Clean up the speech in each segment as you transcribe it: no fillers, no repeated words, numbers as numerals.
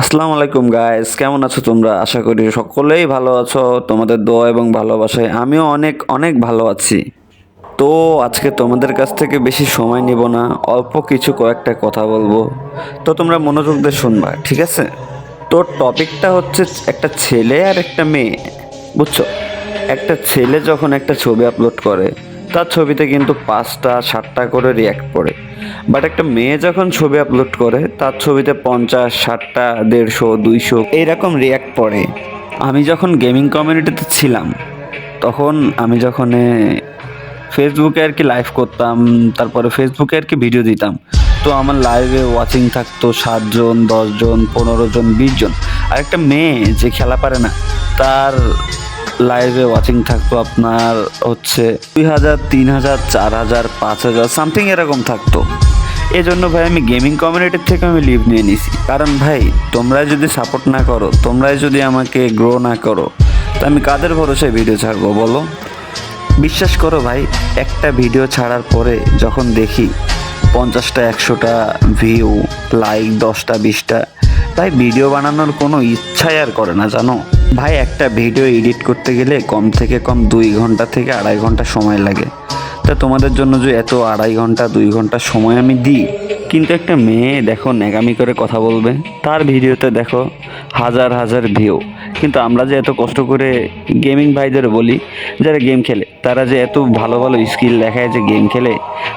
আসসালামু আলাইকুম গাইস, কেমন আছো তোমরা? আশা করি সকলেই ভালো আছো। তোমাদের দোয়া এবং ভালোবাসায় আমিও অনেক অনেক ভালো আছি। তো আজকে তোমাদের কাছ থেকে বেশি সময় নিব না, অল্প কিছু কয়েকটা কথা বলবো। তো তোমরা মনোযোগ দিয়ে শুনবা, ঠিক আছে? তো টপিকটা হচ্ছে একটা ছেলে আর একটা মেয়ে, বুঝছো? একটা ছেলে যখন একটা ছবি আপলোড করে, তার ছবিতে কিন্তু 5টা 7টা করে রিয়াক্ট পড়ে। বাট একটা মেয়ে যখন ছবি আপলোড করে, তার ছবিতে 50 60টা 150 200 এইরকম রিয়াক্ট পড়ে। আমি যখন গেমিং কমিউনিটিতে ছিলাম, তখন আমি যখন ফেসবুকে আর কি লাইভ করতাম, তারপরে ফেসবুকে আর কি ভিডিও দিতাম। তো আমার লাইভে ওয়াচিং থাকতো 7 জন 10 জন 15 জন 20 জন। আর একটা মেয়ে যে খেলা পারে না, তার লাইভে ওয়াচিং থাকতো আপনার হচ্ছে 2000 3000 4000 5000 সামথিং এরকম থাকতো। এই জন্য ভাই আমি গেমিং কমিউনিটির থেকে আমি লিভ নিয়ে নিছি। কারণ ভাই, তোমরাই যদি সাপোর্ট না করো, তোমরাই যদি আমাকে গ্রো না করো, তো আমি কাদের ভরসায় ভিডিও ছাড়বো বলো? বিশ্বাস করো ভাই, একটা ভিডিও ছাড়ার পরে যখন দেখি 50টা 100টা ভিউ, লাইক 10টা 20টা, ভাই ভিডিও বানানোর কোনো ইচ্ছাই আর করে না, জানো ভাই? একটা ভিডিও এডিট করতে গেলে কম থেকে কম 2 ঘন্টা থেকে 2.5 ঘন্টা সময় লাগে। তা তোমাদের জন্য যে এত 2.5 ঘন্টা 2 ঘন্টা সময় আমি দিই, কিন্তু একটা মেয়ে দেখো ন্যাকামি করে কথা বলবে, তার ভিডিওতে দেখো হাজার হাজার ভিউ। কিন্তু আমরা যে এত কষ্ট করে গেমিং ভাইদের বলি, যারা গেম খেলে, তারা যে এত ভালো ভালো স্কিল দেখায় যে গেম খেলে,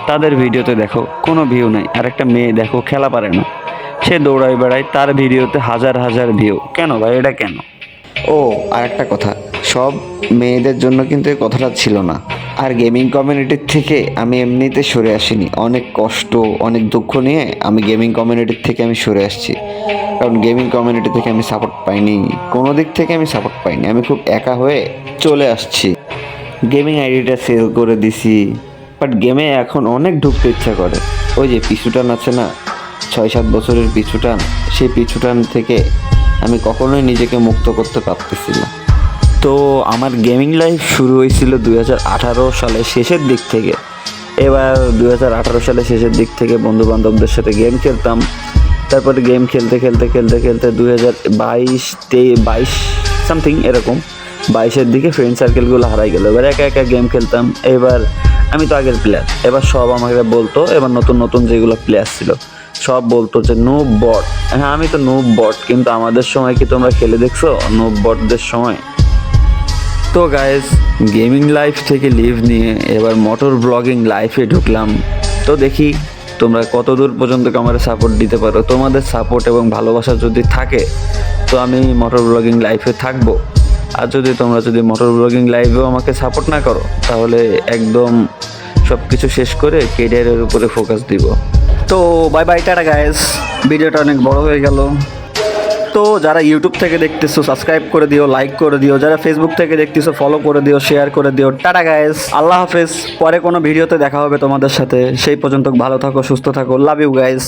তাদের ভিডিওতে দেখো কোনো ভিউ নেই। আর একটা মেয়ে দেখো খেলা পারে না, সে দৌড়ায় বেড়ায়, তার ভিডিওতে হাজার হাজার ভিউ। কেন ভাই, এটা কেন? ও, আর একটা কথা, সব মেয়েদের জন্য কিন্তু এই কথাটা ছিল না। আর গেমিং কমিউনিটির থেকে আমি এমনিতে সরে আসিনি, অনেক কষ্ট অনেক দুঃখ নিয়ে আমি গেমিং কমিউনিটির থেকে আমি সরে আসছি। কারণ গেমিং কমিউনিটি থেকে আমি সাপোর্ট পাইনি, কোনো দিক থেকে আমি সাপোর্ট পাইনি, আমি খুব একা হয়ে চলে আসছি। গেমিং আইডিটা সেল করে দিছি, বাট গেমে এখন অনেক ঢুকতে ইচ্ছা করে। ওই যে পিছুটান আছে না, 6 7 বছরের পিছুটান, সেই পিছুটান থেকে আমি কখনোই নিজেকে মুক্ত করতে পারতেছি না। তো আমার গেমিং লাইফ শুরু হয়েছিল 2018 সালের শেষের দিক থেকে। এবার 2018 সালের শেষের দিক থেকে বন্ধু বান্ধবদের সাথে গেম খেলতাম। তারপরে গেম খেলতে খেলতে খেলতে খেলতে 2022 সামথিং এরকম, 22-এর দিকে ফ্রেন্ড সার্কেলগুলো হারাই গেল। এবার একা একা গেম খেলতাম। এবার আমি তো আগের প্লেয়ার, এবার সব আমাকে বলতো, এবার নতুন নতুন যেগুলো প্লেয়ার ছিল সব বলতো যে নুব বট। হ্যাঁ, আমি তো নুব বট, কিন্তু আমাদের সময় কি তোমরা খেলে দেখছো নুব বটদের সময়? তো গাইজ, গেমিং লাইফ থেকে লিভ নিয়ে এবার মোটর ব্লগিং লাইফে ঢুকলাম। তো দেখি তোমরা কত দূর পর্যন্ত আমার সাপোর্ট দিতে পারো। তোমাদের সাপোর্ট এবং ভালোবাসা যদি থাকে, তো আমি মোটর ব্লগিং লাইফে থাকবো। আর তোমরা যদি মোটর ব্লগিং লাইফেও আমাকে সাপোর্ট না করো, তাহলে একদম সব কিছু শেষ করে কেরিয়ারের উপরে ফোকাস দিব। তো বাই বাই, টাটা গাইজ। ভিডিওটা অনেক বড় হয়ে গেল। তো যারা ইউটিউব থেকে দেখতেছো সাবস্ক্রাইব করে দিও, লাইক করে দিও। যারা ফেসবুক থেকে দেখতেছো ফলো করে দিও, শেয়ার করে দিও। টাটা গাইস, আল্লাহ হাফেজ। পরে কোনো ভিডিওতে দেখা হবে তোমাদের সাথে। সেই পর্যন্ত ভালো থাকো, সুস্থ থাকো। Love you guys.